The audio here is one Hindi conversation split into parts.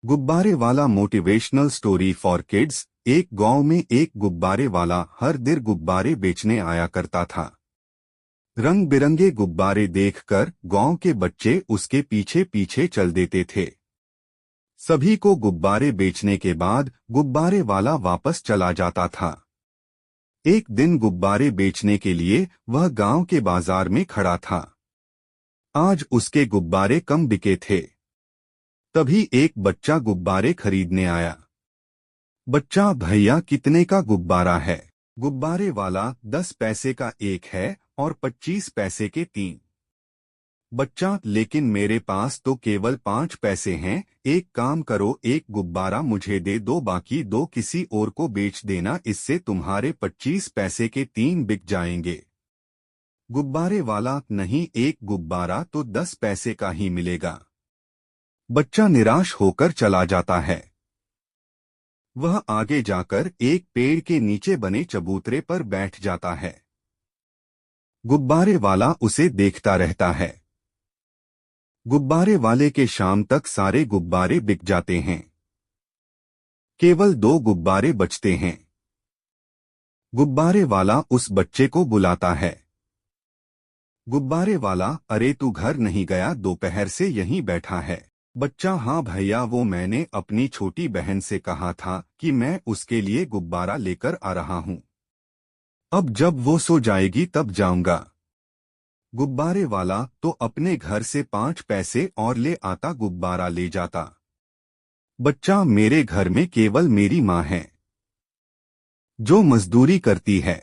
गुब्बारे वाला मोटिवेशनल स्टोरी फॉर किड्स। एक गांव में एक गुब्बारे वाला हर दिन गुब्बारे बेचने आया करता था। रंग बिरंगे गुब्बारे देखकर गांव के बच्चे उसके पीछे पीछे चल देते थे। सभी को गुब्बारे बेचने के बाद गुब्बारे वाला वापस चला जाता था। एक दिन गुब्बारे बेचने के लिए वह गांव के बाजार में खड़ा था। आज उसके गुब्बारे कम बिके थे। तभी एक बच्चा गुब्बारे खरीदने आया। बच्चा, भैया कितने का गुब्बारा है? गुब्बारे वाला, 10 पैसे का एक है और 25 पैसे के 3। बच्चा, लेकिन मेरे पास तो केवल 5 पैसे हैं। एक काम करो, एक गुब्बारा मुझे दे दो, बाकी 2 किसी और को बेच देना, इससे तुम्हारे 25 पैसे के 3 बिक जाएंगे। गुब्बारे वाला, नहीं, एक गुब्बारा तो 10 पैसे का ही मिलेगा। बच्चा निराश होकर चला जाता है। वह आगे जाकर एक पेड़ के नीचे बने चबूतरे पर बैठ जाता है। गुब्बारे वाला उसे देखता रहता है। गुब्बारे वाले के शाम तक सारे गुब्बारे बिक जाते हैं। केवल 2 गुब्बारे बचते हैं। गुब्बारे वाला उस बच्चे को बुलाता है। गुब्बारे वाला, अरे तू घर नहीं गया? दोपहर से यहीं बैठा है। बच्चा, हाँ भैया, वो मैंने अपनी छोटी बहन से कहा था कि मैं उसके लिए गुब्बारा लेकर आ रहा हूँ। अब जब वो सो जाएगी तब जाऊंगा। गुब्बारे वाला तो अपने घर से 5 पैसे और ले आता, गुब्बारा ले जाता। बच्चा, मेरे घर में केवल मेरी माँ है जो मजदूरी करती है।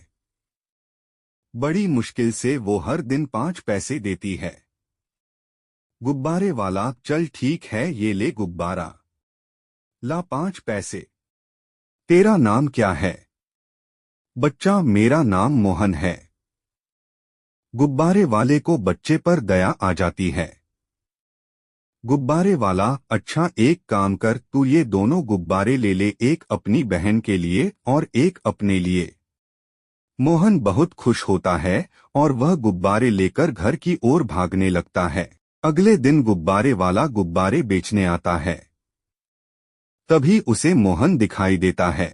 बड़ी मुश्किल से वो हर दिन 5 पैसे देती है। गुब्बारे वाला, चल ठीक है, ये ले गुब्बारा, ला 5 पैसे। तेरा नाम क्या है? बच्चा, मेरा नाम मोहन है। गुब्बारे वाले को बच्चे पर दया आ जाती है। गुब्बारे वाला, अच्छा एक काम कर, तू ये दोनों गुब्बारे ले ले, एक अपनी बहन के लिए और एक अपने लिए। मोहन बहुत खुश होता है और वह गुब्बारे लेकर घर की ओर भागने लगता है। अगले दिन गुब्बारे वाला गुब्बारे बेचने आता है। तभी उसे मोहन दिखाई देता है।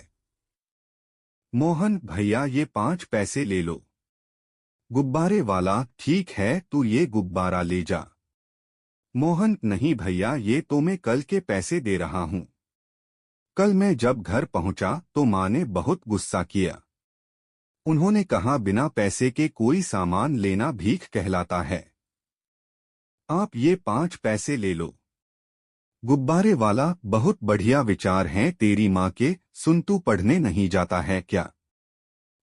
मोहन, भैया ये 5 पैसे ले लो। गुब्बारे वाला, ठीक है, तू ये गुब्बारा ले जा। मोहन, नहीं भैया, ये तो मैं कल के पैसे दे रहा हूँ। कल मैं जब घर पहुंचा तो माँ ने बहुत गुस्सा किया। उन्होंने कहा, बिना पैसे के कोई सामान लेना भीख कहलाता है। आप ये 5 पैसे ले लो। गुब्बारे वाला, बहुत बढ़िया विचार हैं तेरी माँ के, सुन तू पढ़ने नहीं जाता है क्या?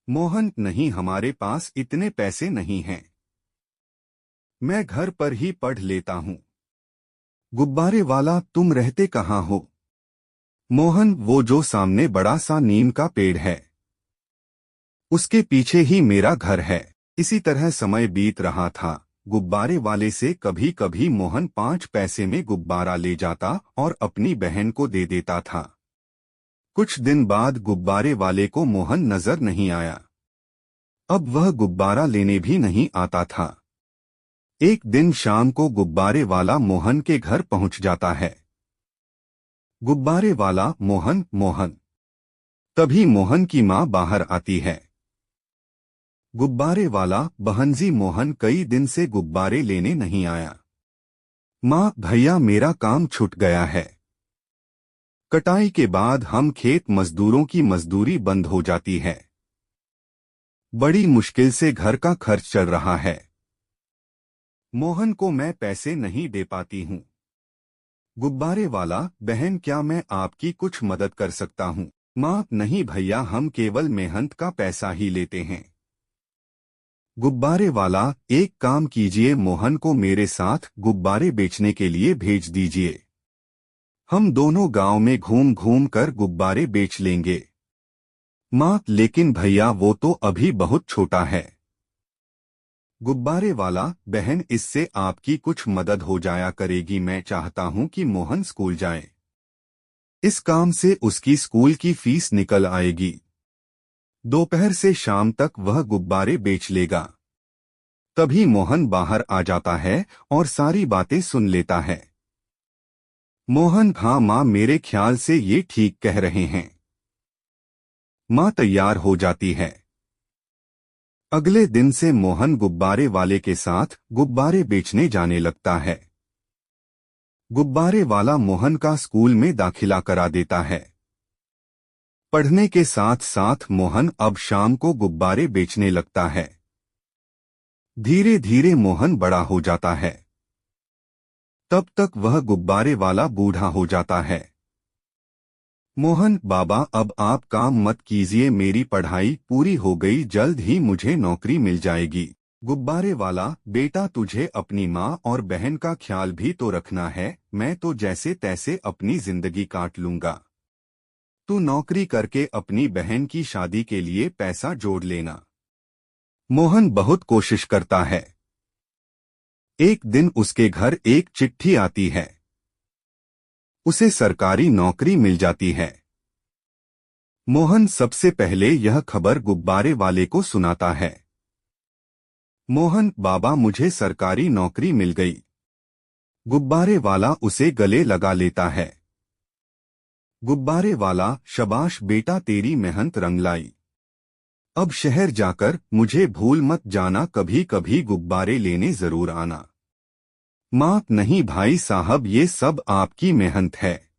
मोहन, नहीं, हमारे पास इतने पैसे नहीं हैं। मैं घर पर ही पढ़ लेता हूँ। गुब्बारे वाला, तुम रहते कहाँ हो? मोहन, वो जो सामने बड़ा सा नीम का पेड़ है उसके पीछे ही मेरा घर है। इसी तरह समय बीत रहा था। गुब्बारे वाले से कभी कभी मोहन 5 पैसे में गुब्बारा ले जाता और अपनी बहन को दे देता था। कुछ दिन बाद गुब्बारे वाले को मोहन नजर नहीं आया। अब वह गुब्बारा लेने भी नहीं आता था। एक दिन शाम को गुब्बारे वाला मोहन के घर पहुंच जाता है। गुब्बारे वाला, मोहन, मोहन। तभी मोहन की माँ बाहर आती है। गुब्बारे वाला, बहनजी, मोहन कई दिन से गुब्बारे लेने नहीं आया। माँ, भैया मेरा काम छूट गया है। कटाई के बाद हम खेत मजदूरों की मजदूरी बंद हो जाती है। बड़ी मुश्किल से घर का खर्च चल रहा है। मोहन को मैं पैसे नहीं दे पाती हूँ। गुब्बारे वाला, बहन, क्या मैं आपकी कुछ मदद कर सकता हूँ? माँ, नहीं भैया, हम केवल मेहनत का पैसा ही लेते हैं। गुब्बारे वाला, एक काम कीजिए, मोहन को मेरे साथ गुब्बारे बेचने के लिए भेज दीजिए। हम दोनों गांव में घूम घूम कर गुब्बारे बेच लेंगे। माँ, लेकिन भैया वो तो अभी बहुत छोटा है। गुब्बारे वाला, बहन, इससे आपकी कुछ मदद हो जाया करेगी। मैं चाहता हूँ कि मोहन स्कूल जाए। इस काम से उसकी स्कूल की फीस निकल आएगी। दोपहर से शाम तक वह गुब्बारे बेच लेगा। तभी मोहन बाहर आ जाता है और सारी बातें सुन लेता है। मोहन, हाँ माँ, मेरे ख्याल से ये ठीक कह रहे हैं। माँ तैयार हो जाती है। अगले दिन से मोहन गुब्बारे वाले के साथ गुब्बारे बेचने जाने लगता है। गुब्बारे वाला मोहन का स्कूल में दाखिला करा देता है। पढ़ने के साथ साथ मोहन अब शाम को गुब्बारे बेचने लगता है। धीरे धीरे मोहन बड़ा हो जाता है। तब तक वह गुब्बारे वाला बूढ़ा हो जाता है। मोहन, बाबा अब आप काम मत कीजिए, मेरी पढ़ाई पूरी हो गई, जल्द ही मुझे नौकरी मिल जाएगी। गुब्बारे वाला, बेटा तुझे अपनी माँ और बहन का ख्याल भी तो रखना है, मैं तो जैसे तैसे अपनी जिंदगी काट लूंगा। तू नौकरी करके अपनी बहन की शादी के लिए पैसा जोड़ लेना। मोहन बहुत कोशिश करता है। एक दिन उसके घर एक चिट्ठी आती है। उसे सरकारी नौकरी मिल जाती है। मोहन सबसे पहले यह खबर गुब्बारे वाले को सुनाता है। मोहन, बाबा मुझे सरकारी नौकरी मिल गई। गुब्बारे वाला उसे गले लगा लेता है। गुब्बारे वाला, शाबाश बेटा, तेरी मेहनत रंग लाई। अब शहर जाकर मुझे भूल मत जाना, कभी कभी गुब्बारे लेने जरूर आना। माँ, नहीं भाई साहब, ये सब आपकी मेहनत है।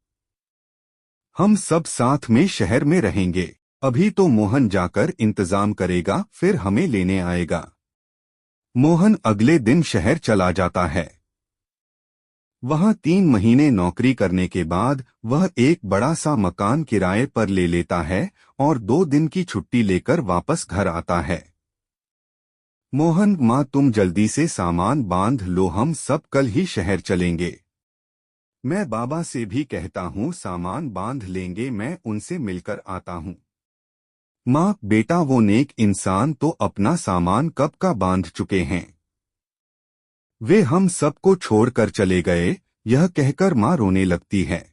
हम सब साथ में शहर में रहेंगे। अभी तो मोहन जाकर इंतजाम करेगा, फिर हमें लेने आएगा। मोहन अगले दिन शहर चला जाता है। वहाँ 3 महीने नौकरी करने के बाद वह एक बड़ा सा मकान किराए पर ले लेता है और 2 दिन की छुट्टी लेकर वापस घर आता है। मोहन, माँ तुम जल्दी से सामान बांध लो, हम सब कल ही शहर चलेंगे। मैं बाबा से भी कहता हूँ सामान बांध लेंगे, मैं उनसे मिलकर आता हूँ। माँ, बेटा वो नेक इंसान तो अपना सामान कब का बांध चुके हैं। वे हम सबको छोड़कर चले गए, यह कहकर माँ रोने लगती है।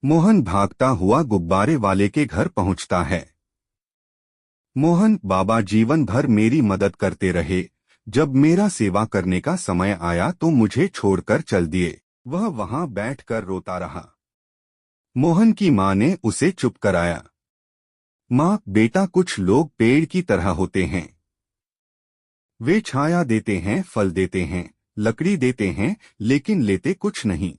मोहन भागता हुआ गुब्बारे वाले के घर पहुंचता है। मोहन, बाबा जीवन भर मेरी मदद करते रहे, जब मेरा सेवा करने का समय आया तो मुझे छोड़कर चल दिए। वह वहां बैठकर रोता रहा। मोहन की माँ ने उसे चुप कराया। माँ, बेटा कुछ लोग पेड़ की तरह होते हैं। वे छाया देते हैं, फल देते हैं, लकड़ी देते हैं, लेकिन लेते कुछ नहीं।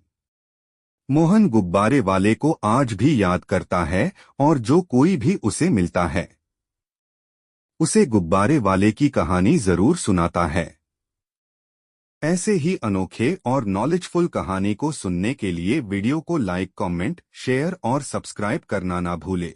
मोहन गुब्बारे वाले को आज भी याद करता है और जो कोई भी उसे मिलता है उसे गुब्बारे वाले की कहानी जरूर सुनाता है। ऐसे ही अनोखे और नॉलेजफुल कहानी को सुनने के लिए वीडियो को लाइक, कमेंट, शेयर और सब्सक्राइब करना ना भूले।